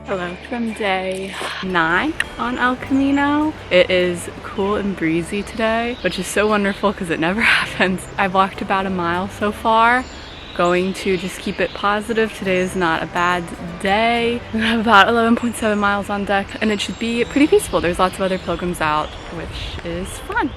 Hello from day 9 on El Camino. It is cool and breezy today, which is so wonderful because it never happens. I've walked about a mile so far. Going to just keep it positive. Today is not a bad day. We have about 11.7 miles on deck and it should be pretty peaceful. There's lots of other pilgrims out, which is fun.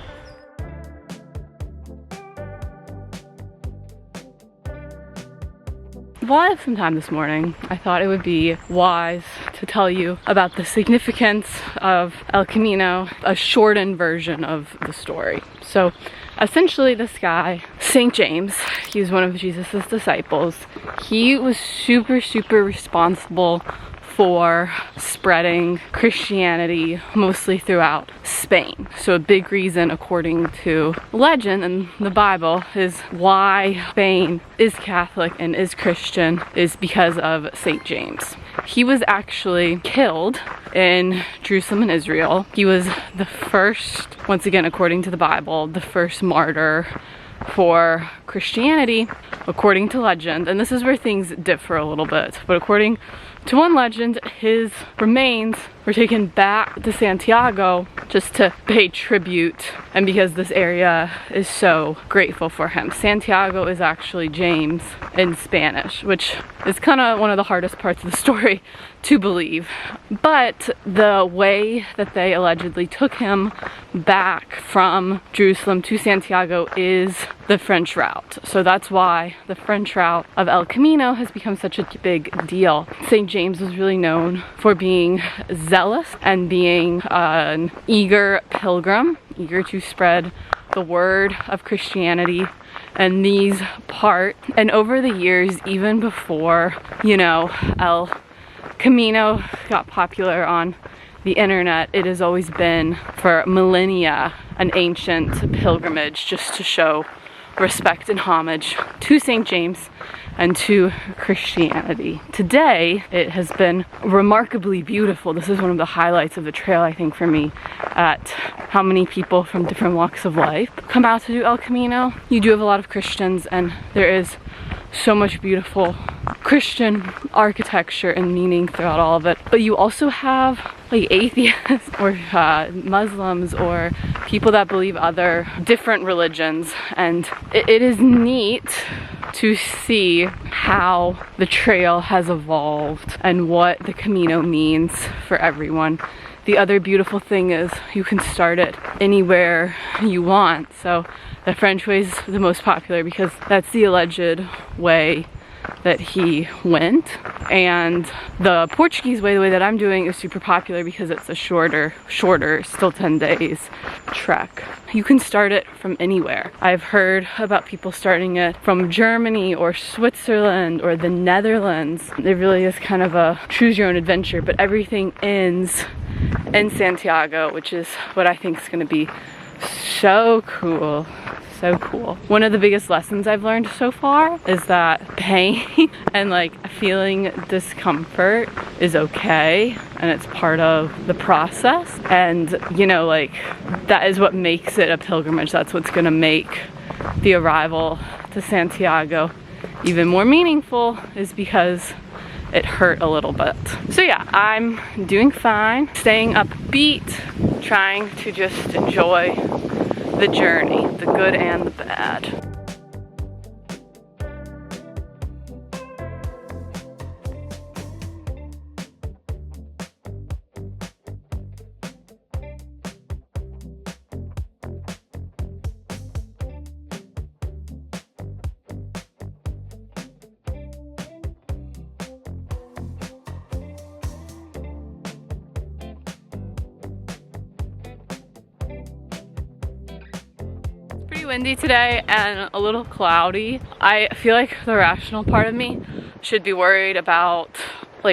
While I have some time this morning, I thought it would be wise to tell you about the significance of El Camino, a shortened version of the story. So essentially this guy, St. James, he was one of Jesus's disciples. He was super responsible for spreading Christianity mostly throughout Spain. So a big reason, according to legend and the Bible, is why Spain is Catholic and is Christian is because of St. James. He was actually killed in Jerusalem and Israel. He was the first, once again according to the Bible, the first martyr for Christianity, according to legend. And this is where things differ a little bit, but according to one legend, his remains were taken back to Santiago just to pay tribute, and because this area is so grateful for him. Santiago is actually James in Spanish, which is kind of one of the hardest parts of the story to believe. But the way that they allegedly took him back from Jerusalem to Santiago is the French route. So that's why the French route of El Camino has become such a big deal. St. James was really known for being zealous and being an eager pilgrim, eager to spread the word of Christianity and these parts. And over the years, even before, El Camino got popular on the internet, it has always been for millennia an ancient pilgrimage just to show respect and homage to St. James and to Christianity. Today, it has been remarkably beautiful. This is one of the highlights of the trail, I think, for me, at how many people from different walks of life come out to do El Camino. You do have a lot of Christians, and there is so much beautiful Christian architecture and meaning throughout all of it. But you also have like atheists or Muslims or people that believe other different religions, and it is neat to see how the trail has evolved and what the Camino means for everyone. The other beautiful thing is you can start it anywhere you want. So the French way is the most popular because that's the alleged way that he went, and the Portuguese way, the way that I'm doing, is super popular because it's a shorter, still 10 days trek. You can start it from anywhere. I've heard about people starting it from Germany or Switzerland or the Netherlands. It really is kind of a choose your own adventure, but everything ends in Santiago, which is what I think is going to be so cool. So cool. One of the biggest lessons I've learned so far is that pain and feeling discomfort is okay, and it's part of the process. And that is what makes it a pilgrimage. That's what's gonna make the arrival to Santiago even more meaningful, is because it hurt a little bit. So yeah, I'm doing fine, staying upbeat, trying to just enjoy the journey, the good and the bad. Windy today and a little cloudy. I feel like the rational part of me should be worried about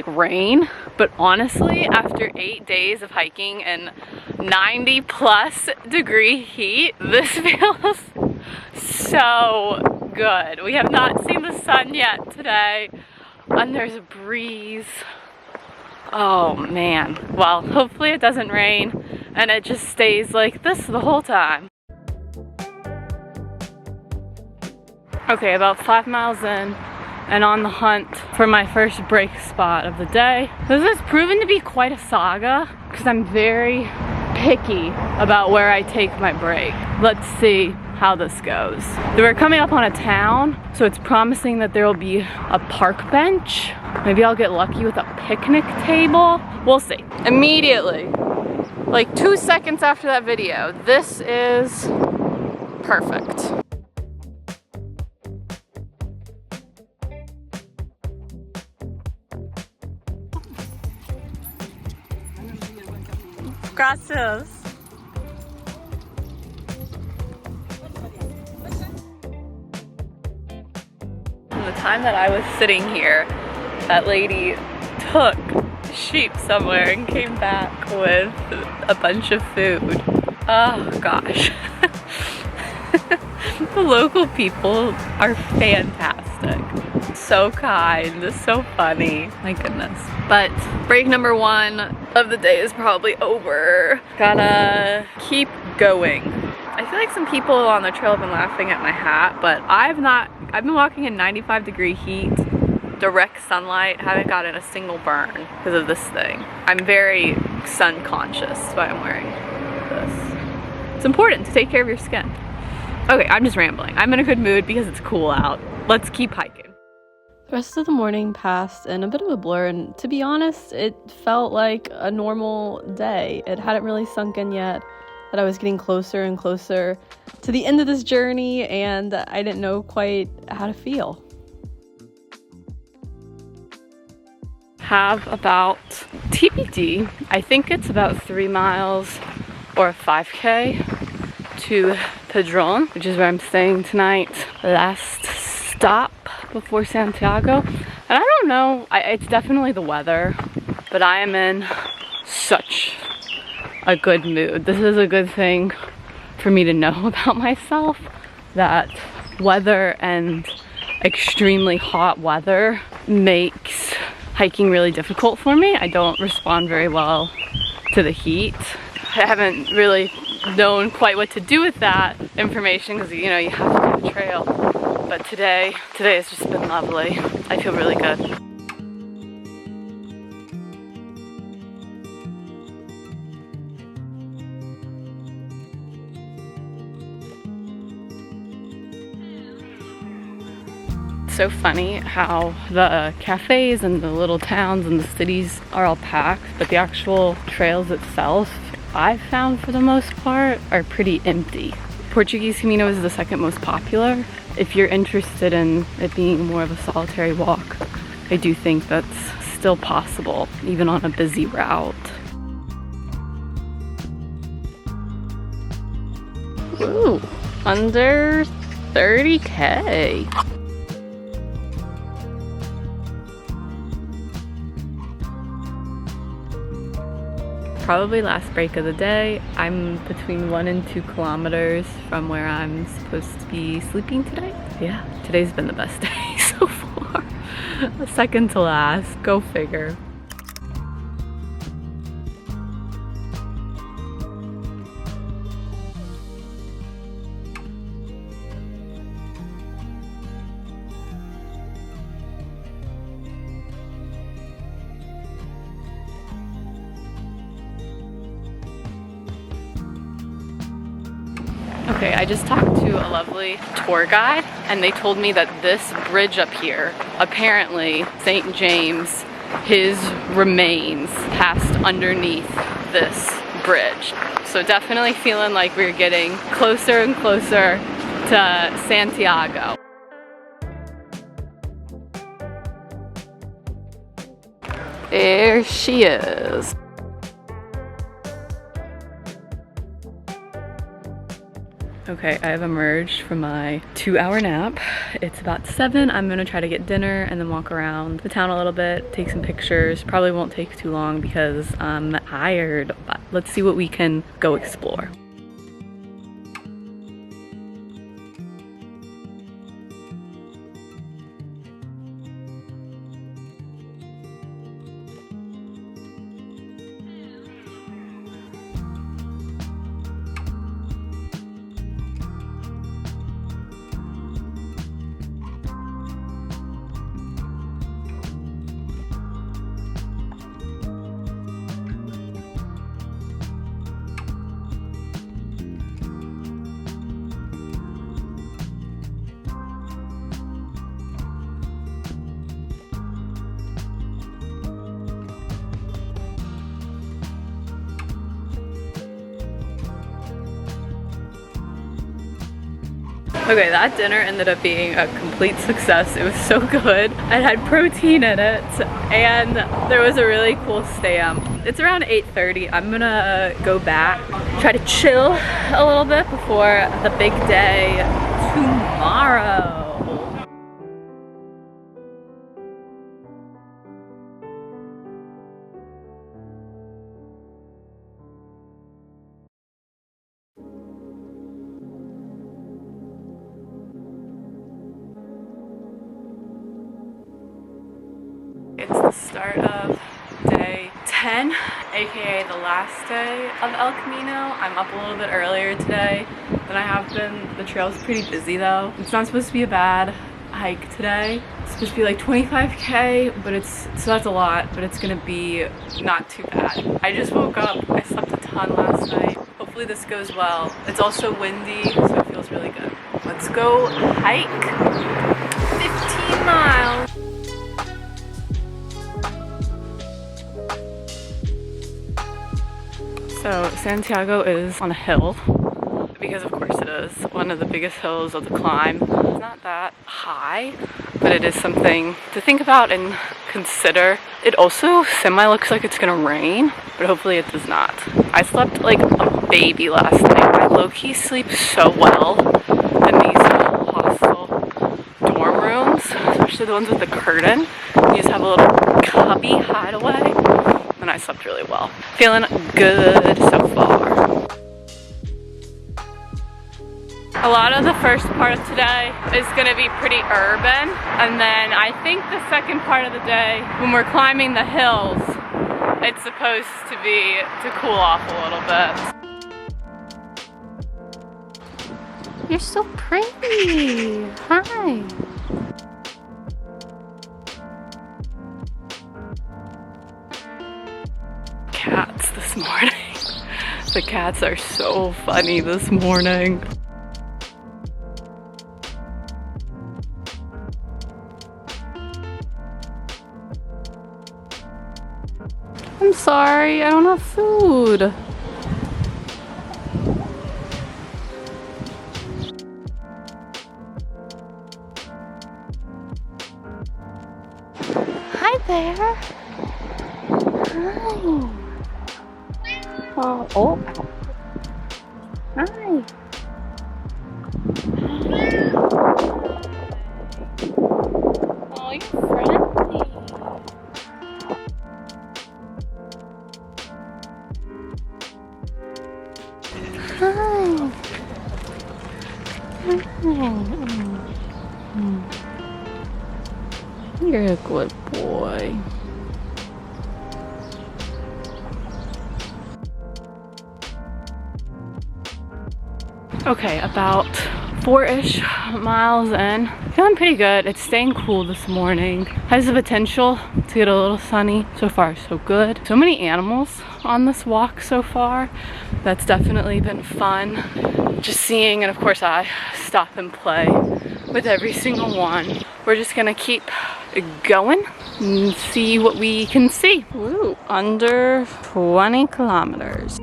rain, but honestly, after 8 days of hiking in 90+ degree heat, this feels so good. We have not seen the sun yet today, and there's a breeze. Oh man. Well, hopefully it doesn't rain and it just stays like this the whole time. Okay, about 5 miles in, and on the hunt for my first break spot of the day. This has proven to be quite a saga because I'm very picky about where I take my break. Let's see how this goes. We're coming up on a town, so it's promising that there will be a park bench. Maybe I'll get lucky with a picnic table. We'll see. Immediately, like 2 seconds after that video, this is perfect. Gracias. From the time that I was sitting here, that lady took sheep somewhere and came back with a bunch of food. Oh gosh. The local people are fantastic. So kind, so funny, my goodness. But break number 1 of the day is probably over. Gotta keep going. I feel like some people on the trail have been laughing at my hat, but I've been walking in 95-degree heat, direct sunlight, haven't gotten a single burn because of this thing. I'm very sun conscious, that's why I'm wearing this. It's important to take care of your skin. Okay, I'm just rambling. I'm in a good mood because it's cool out. Let's keep hiking. The rest of the morning passed in a bit of a blur, and to be honest, it felt like a normal day. It hadn't really sunk in yet that I was getting closer and closer to the end of this journey, and I didn't know quite how to feel. Have about TBD, I think it's about 3 miles or a 5K to Padron, which is where I'm staying tonight. Last stop before Santiago. And I don't know, it's definitely the weather, but I am in such a good mood. This is a good thing for me to know about myself, that weather and extremely hot weather makes hiking really difficult for me. I don't respond very well to the heat. I haven't really known quite what to do with that information because, you know, you have to do the trail. But today has just been lovely. I feel really good. So funny how the cafes and the little towns and the cities are all packed, but the actual trails itself, I've found for the most part, are pretty empty. Portuguese Camino is the second most popular. If you're interested in it being more of a solitary walk, I do think that's still possible, even on a busy route. Ooh, under 30K. Probably last break of the day. I'm between 1 and 2 kilometers from where I'm supposed to be sleeping today. Yeah, today's been the best day so far. Second to last, go figure. Okay, I just talked to a lovely tour guide, and they told me that this bridge up here, apparently St. James, his remains passed underneath this bridge. So definitely feeling like we're getting closer and closer to Santiago. There she is. Okay, I have emerged from my 2-hour nap. It's about 7. I'm gonna try to get dinner and then walk around the town a little bit, take some pictures. Probably won't take too long because I'm tired, but let's see what we can go explore. Okay, that dinner ended up being a complete success. It was so good. It had protein in it, and there was a really cool stamp. It's around 8:30. I'm gonna go back, try to chill a little bit before the big day tomorrow. It's the start of day 10, aka the last day of El Camino. I'm up a little bit earlier today than I have been. The trail's pretty busy though. It's not supposed to be a bad hike today. It's supposed to be like 25K, but so that's a lot, but it's gonna be not too bad. I just woke up, I slept a ton last night. Hopefully this goes well. It's also windy, so it feels really good. Let's go hike 15 miles. So Santiago is on a hill, because of course it is one of the biggest hills of the climb. It's not that high, but it is something to think about and consider. It also semi-looks like it's gonna rain, but hopefully it does not. I slept like a baby last night. I low-key sleep so well in these hostel dorm rooms, especially the ones with the curtain. You just have a little cubby hideaway. And I slept really well. Feeling good so far. A lot of the first part of today is gonna be pretty urban. And then I think the second part of the day, when we're climbing the hills, it's supposed to be to cool off a little bit. You're so pretty. Hi. Cats this morning. The cats are so funny this morning. I'm sorry, I don't have food. Hi there. Hi. Oh. Hi. Oh, you're friendly. Hi. You're a good boy. Okay, about 4-ish miles in. Feeling pretty good. It's staying cool this morning. Has the potential to get a little sunny. So far, so good. So many animals on this walk so far. That's definitely been fun. Just seeing, and of course I stop and play with every single one. We're just gonna keep going and see what we can see. Woo, under 20 kilometers.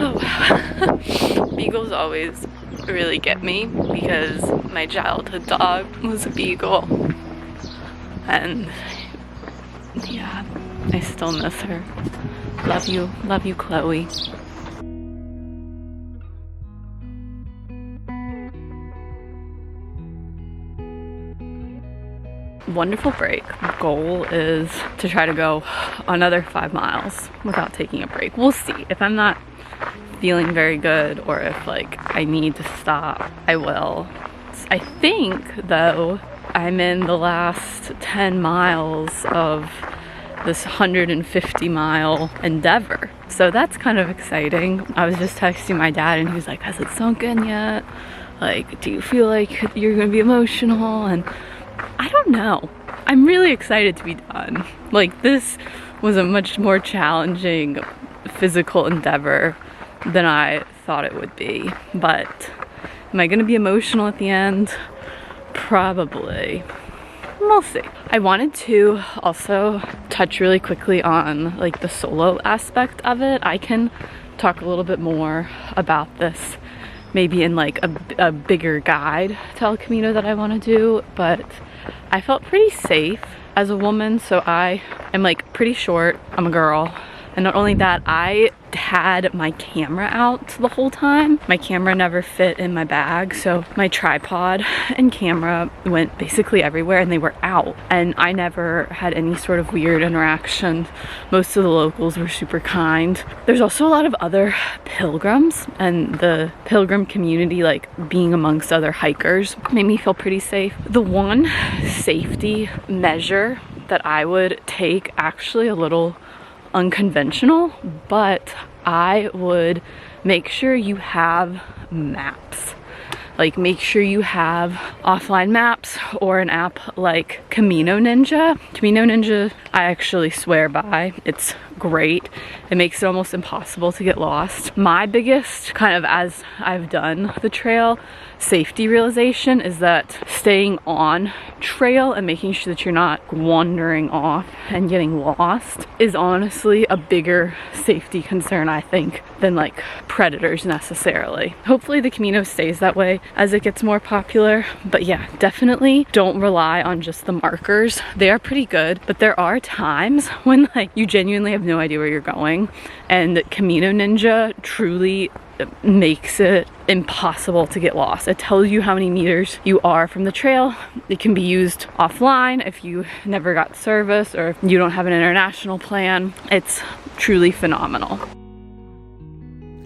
Oh wow. Beagles always really get me because my childhood dog was a beagle. And yeah, I still miss her. Love you, Chloe. Wonderful break. Goal is to try to go another 5 miles without taking a break. We'll see. If I'm not feeling very good or if like I need to stop, I will. I think though I'm in the last 10 miles of this 150-mile endeavor, so that's kind of exciting. I was just texting my dad and he was like, has it sunk in yet? Like, do you feel like you're gonna be emotional? And I don't know. I'm really excited to be done. Like, this was a much more challenging physical endeavor than I thought it would be. But am I gonna be emotional at the end? Probably. we'll see. I wanted to also touch really quickly on like the solo aspect of it. I can talk a little bit more about this maybe in like a bigger guide to El Camino that I want to do, but I felt pretty safe as a woman. So I am like pretty short, I'm a girl, and not only that, I had my camera out the whole time. My camera never fit in my bag, so my tripod and camera went basically everywhere and they were out, and I never had any sort of weird interaction. Most of the locals were super kind. There's also a lot of other pilgrims, and the pilgrim community, like being amongst other hikers, made me feel pretty safe. The one safety measure that I would take, actually a little unconventional, but I would make sure you have maps. Like make sure you have offline maps or an app like Camino Ninja. Camino Ninja, I actually swear by. It's great. It makes it almost impossible to get lost. My biggest kind of, as I've done the trail, safety realization is that staying on trail and making sure that you're not wandering off and getting lost is honestly a bigger safety concern, I think, than like predators necessarily. Hopefully the Camino stays that way as it gets more popular, but yeah, definitely don't rely on just the markers. They are pretty good, but there are times when like you genuinely have no idea where you're going, and Camino Ninja truly makes it impossible to get lost. It tells you how many meters you are from the trail. It can be used offline if you never got service or if you don't have an international plan. It's truly phenomenal.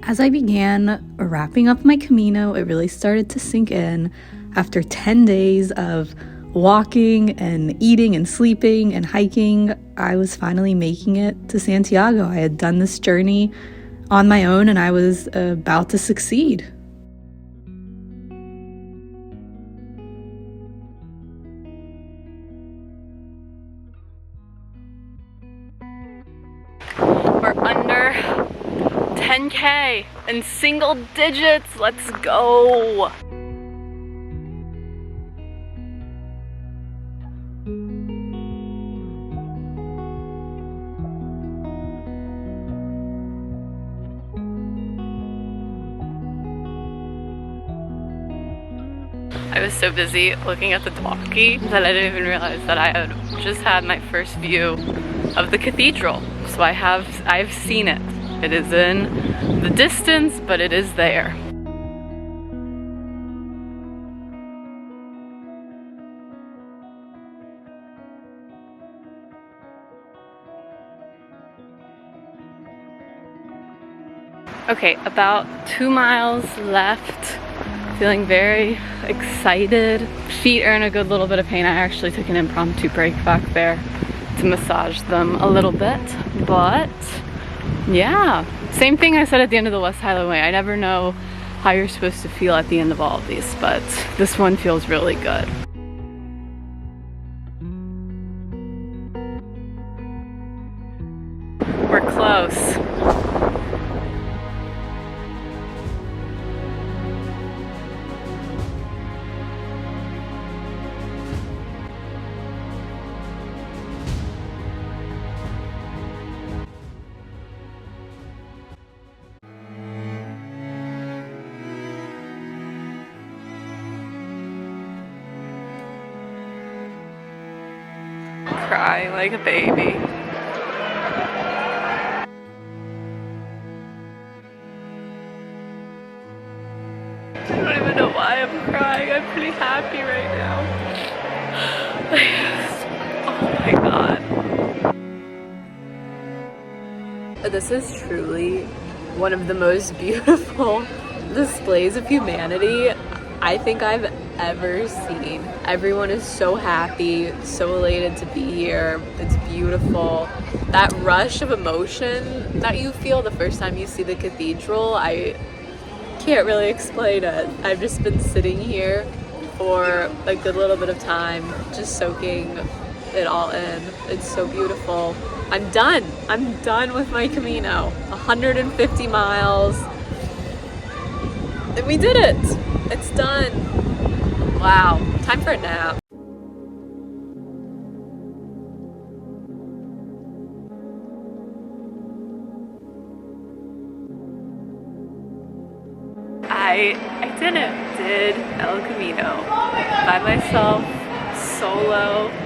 As I began wrapping up my Camino, it really started to sink in. After 10 days of walking and eating and sleeping and hiking, I was finally making it to Santiago. I had done this journey on my own and I was about to succeed. We're under 10K in single digits. Let's go. I was so busy looking at the talkie that I didn't even realize that I had just had my first view of the cathedral. So I've seen it. It is in the distance, but it is there. Okay, about 2 miles left. Feeling very excited. Feet are in a good little bit of pain. I actually took an impromptu break back there to massage them a little bit, but yeah. Same thing I said at the end of the West Highland Way. I never know how you're supposed to feel at the end of all of these, but this one feels really good. We're close. Crying like a baby. I don't even know why I'm crying. I'm pretty happy right now. Oh my god. This is truly one of the most beautiful displays of humanity I think I've ever seen. Everyone is so happy, so elated to be here. It's beautiful. That rush of emotion that you feel the first time you see the cathedral, I can't really explain it. I've just been sitting here for a good little bit of time, just soaking it all in. It's so beautiful. I'm done with my Camino. 150 miles. And we did it. It's done. Wow, time for a nap. I did El Camino by myself, solo.